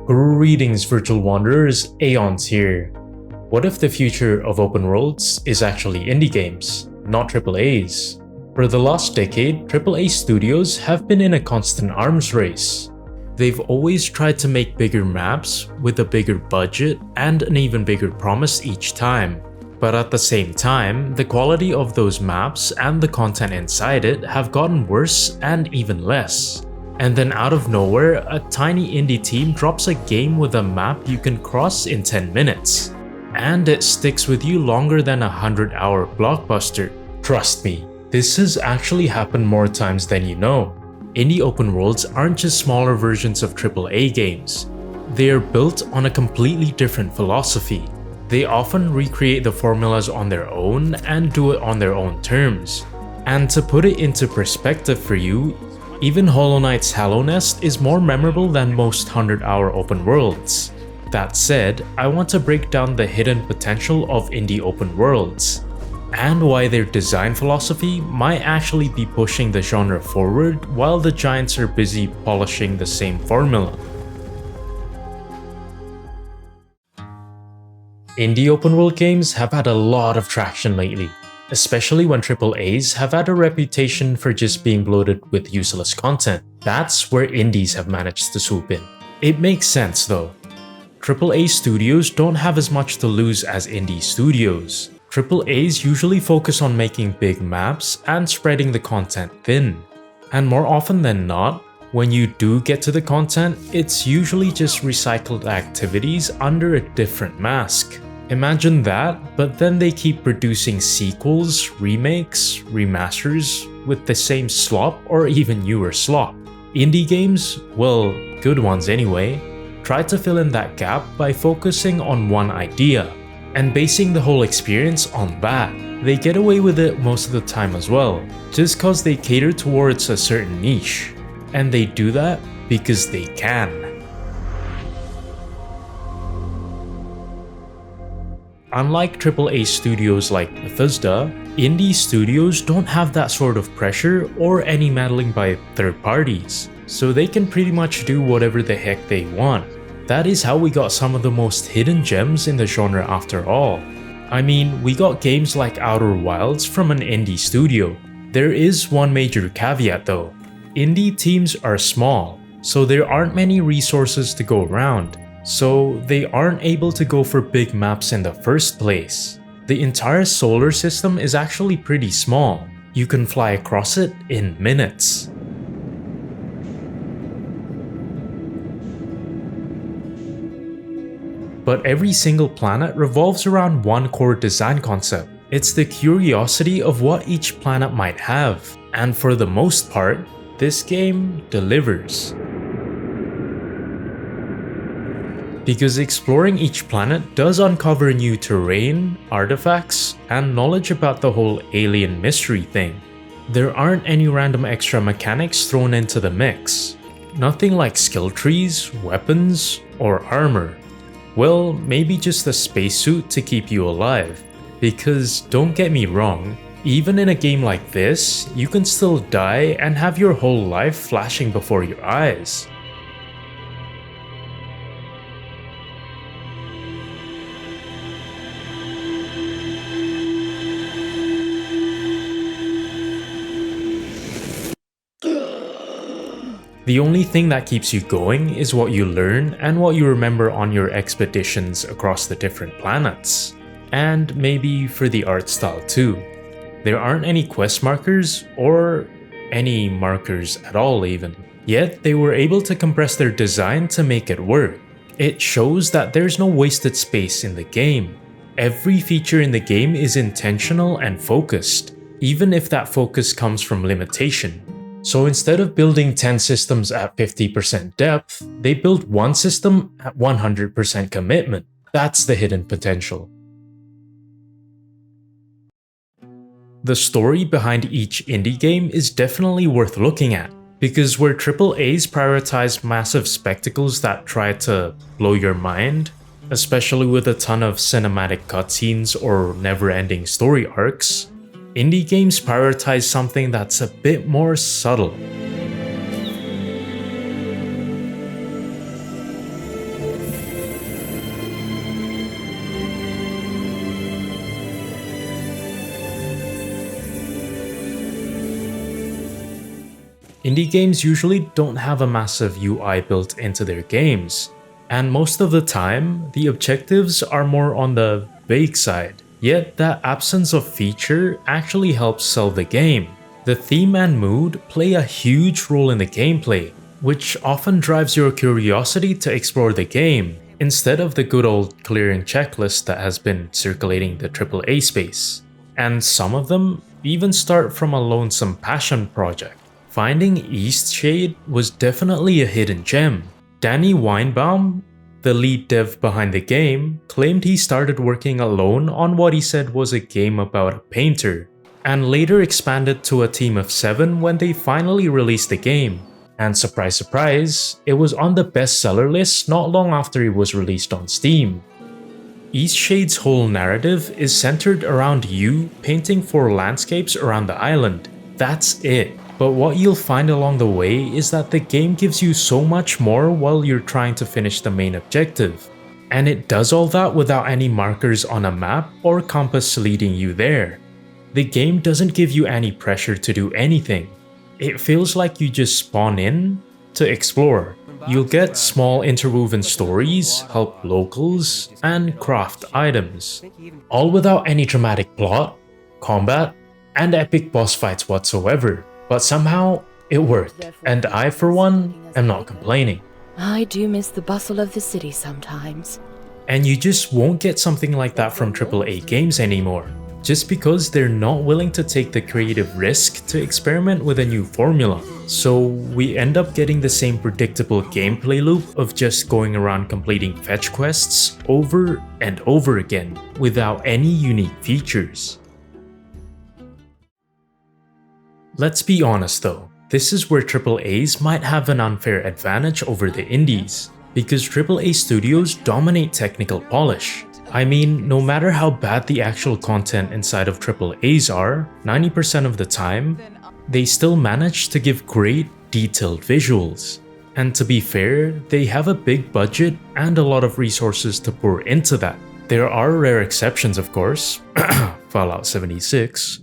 Greetings virtual wanderers, Aeons here. What if the future of open worlds is actually indie games, not AAAs? For the last decade, AAA studios have been in a constant arms race. They've always tried to make bigger maps with a bigger budget and an even bigger promise each time. But at the same time, the quality of those maps and the content inside it have gotten worse and even less. And then out of nowhere, a tiny indie team drops a game with a map you can cross in 10 minutes. And it sticks with you longer than a 100-hour blockbuster. Trust me, this has actually happened more times than you know. Indie open worlds aren't just smaller versions of AAA games. They are built on a completely different philosophy. They often recreate the formulas on their own and do it on their own terms. And to put it into perspective for you, even Hollow Knight's Hallow Nest is more memorable than most 100-hour open worlds. That said, I want to break down the hidden potential of indie open worlds, and why their design philosophy might actually be pushing the genre forward while the giants are busy polishing the same formula. Indie open world games have had a lot of traction lately, especially when AAAs have had a reputation for just being bloated with useless content. That's where indies have managed to swoop in. It makes sense though. AAA studios don't have as much to lose as indie studios. AAAs usually focus on making big maps and spreading the content thin. And more often than not, when you do get to the content, it's usually just recycled activities under a different mask. Imagine that, but then they keep producing sequels, remakes, remasters with the same slop or even newer slop. Indie games, well, good ones anyway, try to fill in that gap by focusing on one idea and basing the whole experience on that. They get away with it most of the time as well, just cause they cater towards a certain niche. And they do that because they can. Unlike AAA studios like Bethesda, indie studios don't have that sort of pressure or any meddling by third parties, so they can pretty much do whatever the heck they want. That is how we got some of the most hidden gems in the genre after all. I mean, we got games like Outer Wilds from an indie studio. There is one major caveat though. Indie teams are small, so there aren't many resources to go around. So they aren't able to go for big maps in the first place. The entire solar system is actually pretty small. You can fly across it in minutes. But every single planet revolves around one core design concept. It's the curiosity of what each planet might have. And for the most part, this game delivers. Because exploring each planet does uncover new terrain, artifacts, and knowledge about the whole alien mystery thing. There aren't any random extra mechanics thrown into the mix. Nothing like skill trees, weapons, or armor. Well, maybe just a spacesuit to keep you alive. Because don't get me wrong, even in a game like this, you can still die and have your whole life flashing before your eyes. The only thing that keeps you going is what you learn and what you remember on your expeditions across the different planets. And maybe for the art style too. There aren't any quest markers or any markers at all even. Yet they were able to compress their design to make it work. It shows that there's no wasted space in the game. Every feature in the game is intentional and focused, even if that focus comes from limitation. So instead of building 10 systems at 50% depth, they built one system at 100% commitment. That's the hidden potential. The story behind each indie game is definitely worth looking at, because where AAAs prioritize massive spectacles that try to blow your mind, especially with a ton of cinematic cutscenes or never-ending story arcs, indie games prioritize something that's a bit more subtle. Indie games usually don't have a massive UI built into their games, and most of the time, the objectives are more on the vague side. Yet that absence of feature actually helps sell the game. The theme and mood play a huge role in the gameplay, which often drives your curiosity to explore the game, instead of the good old clearing checklist that has been circulating the AAA space. And some of them even start from a lonesome passion project. Finding Eastshade was definitely a hidden gem. Danny Weinbaum, the lead dev behind the game, claimed he started working alone on what he said was a game about a painter, and later expanded to a team of 7 when they finally released the game. And surprise surprise, it was on the bestseller list not long after it was released on Steam. Eastshade's whole narrative is centered around you painting 4 landscapes around the island. That's it. But what you'll find along the way is that the game gives you so much more while you're trying to finish the main objective. And it does all that without any markers on a map or compass leading you there. The game doesn't give you any pressure to do anything. It feels like you just spawn in to explore. You'll get small interwoven stories, help locals, and craft items. All without any dramatic plot, combat, and epic boss fights whatsoever. But somehow, it worked, and I, for one, am not complaining. I do miss the bustle of the city sometimes. And you just won't get something like that from AAA games anymore, just because they're not willing to take the creative risk to experiment with a new formula. So we end up getting the same predictable gameplay loop of just going around completing fetch quests over and over again, without any unique features. Let's be honest though, this is where AAAs might have an unfair advantage over the indies, because AAA studios dominate technical polish. I mean, no matter how bad the actual content inside of AAAs are, 90% of the time, they still manage to give great, detailed visuals. And to be fair, they have a big budget and a lot of resources to pour into that. There are rare exceptions of course, Fallout 76.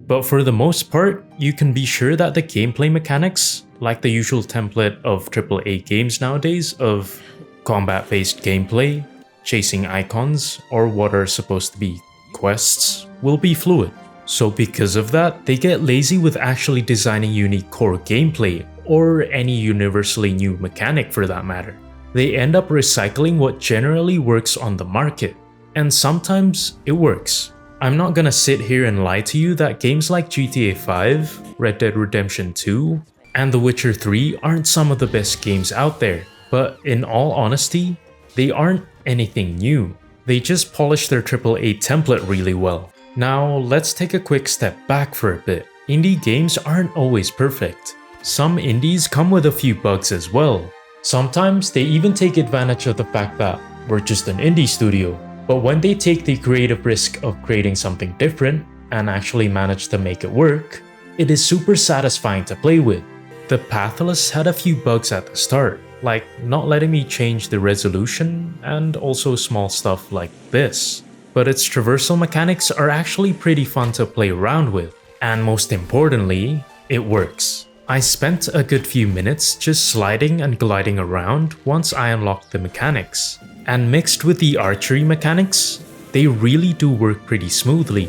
But for the most part, you can be sure that the gameplay mechanics, like the usual template of AAA games nowadays of combat-based gameplay, chasing icons, or what are supposed to be quests, will be fluid. So because of that, they get lazy with actually designing unique core gameplay, or any universally new mechanic for that matter. They end up recycling what generally works on the market, and sometimes it works. I'm not gonna sit here and lie to you that games like GTA 5, Red Dead Redemption 2, and The Witcher 3 aren't some of the best games out there, but in all honesty, they aren't anything new. They just polish their AAA template really well. Now, let's take a quick step back for a bit. Indie games aren't always perfect. Some indies come with a few bugs as well. Sometimes they even take advantage of the fact that we're just an indie studio. But when they take the creative risk of creating something different and actually manage to make it work, it is super satisfying to play with. The Pathless had a few bugs at the start, like not letting me change the resolution and also small stuff like this. But its traversal mechanics are actually pretty fun to play around with, and most importantly, it works. I spent a good few minutes just sliding and gliding around once I unlocked the mechanics. And mixed with the archery mechanics, they really do work pretty smoothly.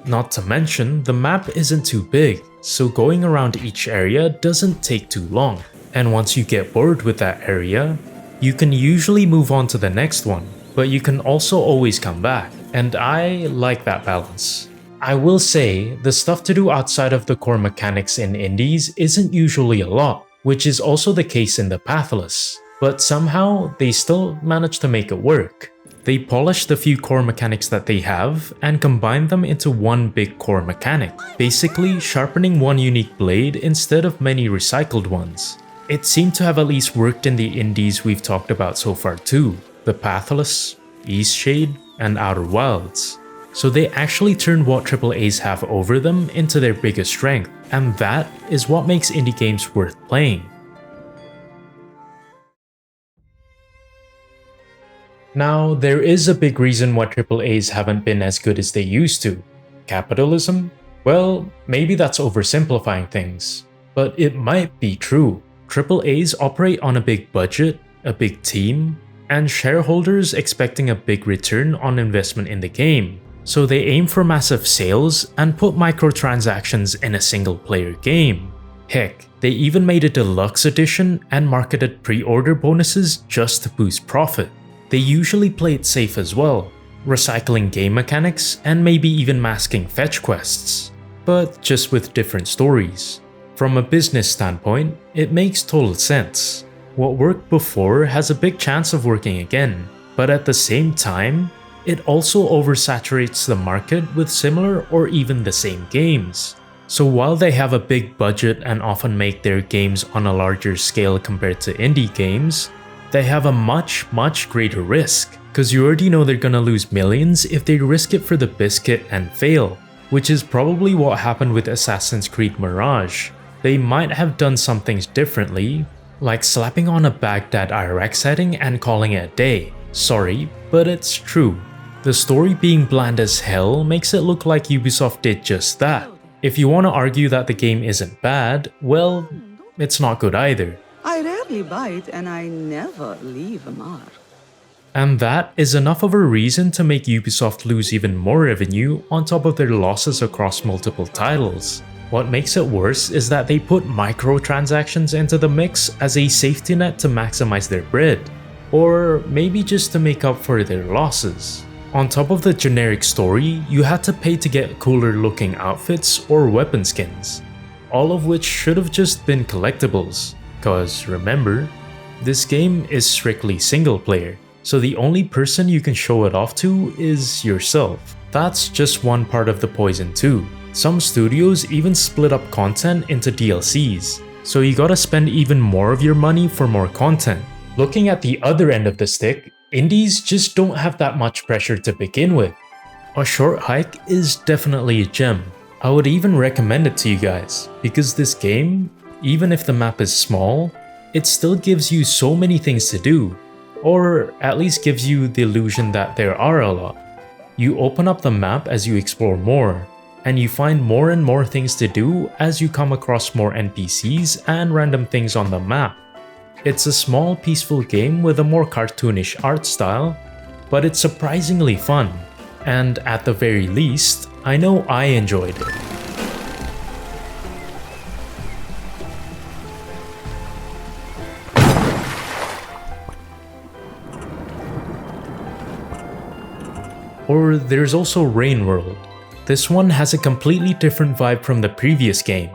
Not to mention, the map isn't too big, so going around each area doesn't take too long. And once you get bored with that area, you can usually move on to the next one, but you can also always come back, and I like that balance. I will say, the stuff to do outside of the core mechanics in indies isn't usually a lot, which is also the case in the Pathless, but somehow they still manage to make it work. They polish the few core mechanics that they have and combine them into one big core mechanic, basically sharpening one unique blade instead of many recycled ones. It seemed to have at least worked in the indies we've talked about so far too, the Pathless, Eastshade, and Outer Wilds. So they actually turn what AAAs have over them into their biggest strength, and that is what makes indie games worth playing. Now, there is a big reason why AAAs haven't been as good as they used to. Capitalism? Well, maybe that's oversimplifying things, but it might be true. AAAs operate on a big budget, a big team, and shareholders expecting a big return on investment in the game. So they aim for massive sales and put microtransactions in a single player game. Heck, they even made a deluxe edition and marketed pre-order bonuses just to boost profit. They usually play it safe as well, recycling game mechanics and maybe even masking fetch quests, but just with different stories. From a business standpoint, it makes total sense. What worked before has a big chance of working again, but at the same time, it also oversaturates the market with similar or even the same games. So while they have a big budget and often make their games on a larger scale compared to indie games, they have a much greater risk, because you already know they're gonna lose millions if they risk it for the biscuit and fail, which is probably what happened with Assassin's Creed Mirage. They might have done some things differently, like slapping on a Baghdad Iraq setting and calling it a day. Sorry, but it's true. The story being bland as hell makes it look like Ubisoft did just that. If you want to argue that the game isn't bad, well, it's not good either. I rarely bite and I never leave a mark. And that is enough of a reason to make Ubisoft lose even more revenue on top of their losses across multiple titles. What makes it worse is that they put microtransactions into the mix as a safety net to maximize their bread, or maybe just to make up for their losses. On top of the generic story, you had to pay to get cooler looking outfits or weapon skins, all of which should have just been collectibles, cause remember, this game is strictly single player, so the only person you can show it off to is yourself. That's just one part of the poison too. Some studios even split up content into DLCs, so you gotta spend even more of your money for more content. Looking at the other end of the stick, indies just don't have that much pressure to begin with. A Short Hike is definitely a gem. I would even recommend it to you guys, because this game, even if the map is small, it still gives you so many things to do, or at least gives you the illusion that there are a lot. You open up the map as you explore more, and you find more and more things to do as you come across more NPCs and random things on the map. It's a small, peaceful game with a more cartoonish art style, but it's surprisingly fun, and at the very least, I know I enjoyed it. Or there's also Rain World. This one has a completely different vibe from the previous game.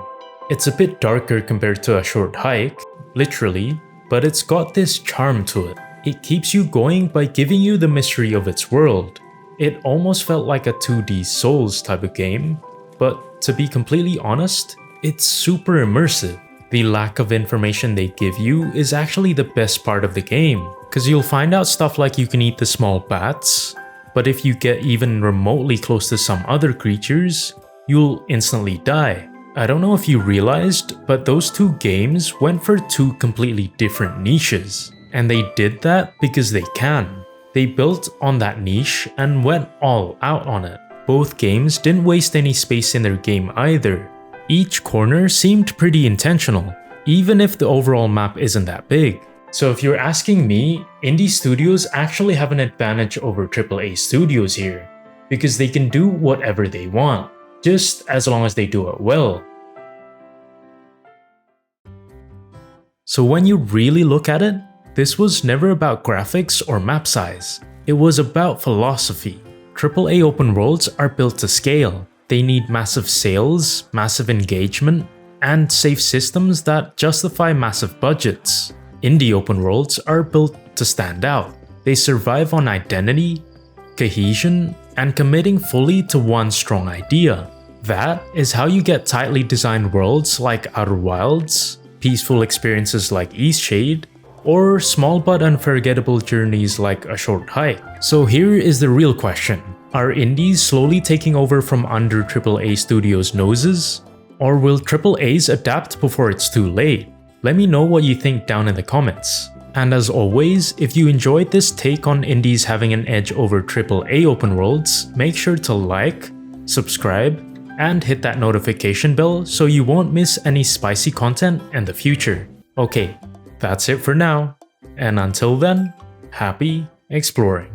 It's a bit darker compared to A Short Hike, literally, but it's got this charm to it. It keeps you going by giving you the mystery of its world. It almost felt like a 2D Souls type of game, but to be completely honest, it's super immersive. The lack of information they give you is actually the best part of the game, because you'll find out stuff like you can eat the small bats, but if you get even remotely close to some other creatures, you'll instantly die. I don't know if you realized, but those two games went for two completely different niches. And they did that because they can. They built on that niche and went all out on it. Both games didn't waste any space in their game either. Each corner seemed pretty intentional, even if the overall map isn't that big. So if you're asking me, indie studios actually have an advantage over AAA studios here, because they can do whatever they want, just as long as they do it well. So when you really look at it, this was never about graphics or map size. It was about philosophy. AAA open worlds are built to scale. They need massive sales, massive engagement, and safe systems that justify massive budgets. Indie open worlds are built to stand out. They survive on identity, cohesion, and committing fully to one strong idea. That is how you get tightly designed worlds like Outer Wilds, peaceful experiences like Eastshade, or small but unforgettable journeys like A Short Hike. So here is the real question. Are indies slowly taking over from under AAA studios' noses? Or will AAAs adapt before it's too late? Let me know what you think down in the comments. And as always, if you enjoyed this take on indies having an edge over AAA open worlds, make sure to like, subscribe, and hit that notification bell so you won't miss any spicy content in the future. Okay, that's it for now, and until then, happy exploring.